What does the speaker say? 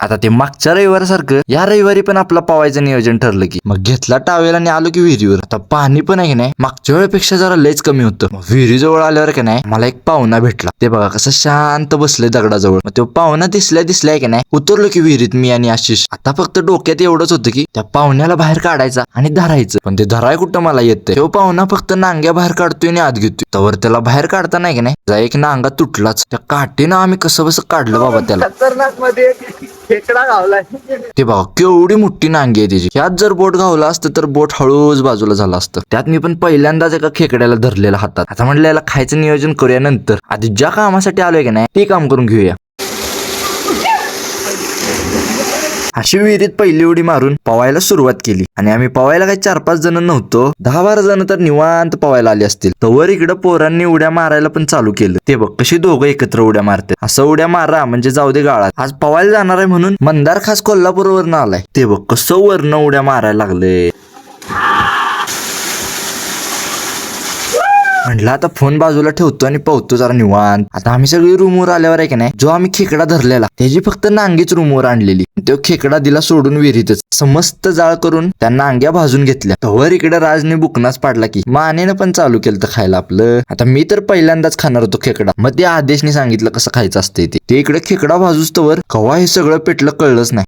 आता ते मागच्या रविवारासारखं या रविवारी पण आपला पवायचं नियोजन ठरलं की मग घेतला टावेल आणि आलो की विहिरीवर. आता पाणी पण आहे की नाही मागच्या वेळेपेक्षा जरा लयच कमी होतं. मग विहिरीजवळ आल्यावर की नाही मला एक पाहुणा भेटला. ते बघा कसं शांत बसले दगडाजवळ. मग तो पाहुणा दिसलाय की नाही उतरलो की विहिरीत मी आणि आशिष. आता फक्त डोक्यात एवढंच होतं की त्या पाहुण्याला बाहेर काढायचा आणि धरायचं. पण ते धराय कुठं मला येतंय. तो पाहुणा फक्त नांग्या बाहेर काढतोय आणि आत घेतोय. तवर त्याला बाहेर काढता नाही की नाही जा एक नांगा तुटलाच. त्या काठीनं आम्ही कसं बसं काढलं बाबा त्याला. खतरनाक मध्ये खेकडा गावलाय. ते बघा केवढी मोठी नांगी आहे त्याची. ह्यात जर बोट घावला असतं तर बोट हळूच बाजूला झालं असतं. त्यात मी पण पहिल्यांदाच एका खेकड्याला धरलेला हातात. आता म्हटलं याला खायचं नियोजन करूया नंतर. आधी ज्या कामासाठी आलोय की नाही ते काम करून घेऊया. अशी विहिरीत पहिली उडी मारून पवायला सुरुवात केली. आणि आम्ही पवायला काही 4-5 जण नव्हतो, 10-12 जण तर निवांत पवायला आले असतील. तवर इकडं पोरांनी उड्या मारायला पण चालू केलं. ते बघ कशी दोघं एकत्र उड्या मारतात. असं उड्या मारा म्हणजे जाऊ दे गाळात. आज पवायला जाणार आहे म्हणून मंदार खास कोल्हापूरवरनं आलाय. ते बघ कसं वरनं उड्या मारायला लागले. म्हटलं आता फोन बाजूला ठेवतो आणि पावतो जरा निवांत. आता आम्ही सगळी रूमवर आल्यावर आहे की नाही जो आम्ही खेकडा धरलेला त्याची फक्त नांगीच रूमवर आणलेली. तो खेकडा दिला सोडून विहिरीतच. समस्त जाळ करून त्या नांग्या भाजून घेतल्या. तवर इकडे राजने बुकनाच पाडला की मानेनं पण चालू केलं तर खायला आपलं. आता मी तर पहिल्यांदाच खाणार होतो खेकडा. मग ते आदेशने सांगितलं कसं खायचं असते ते इकडे खेकडा भाजूच तवर कवा हे सगळं पेटलं कळलंच नाही.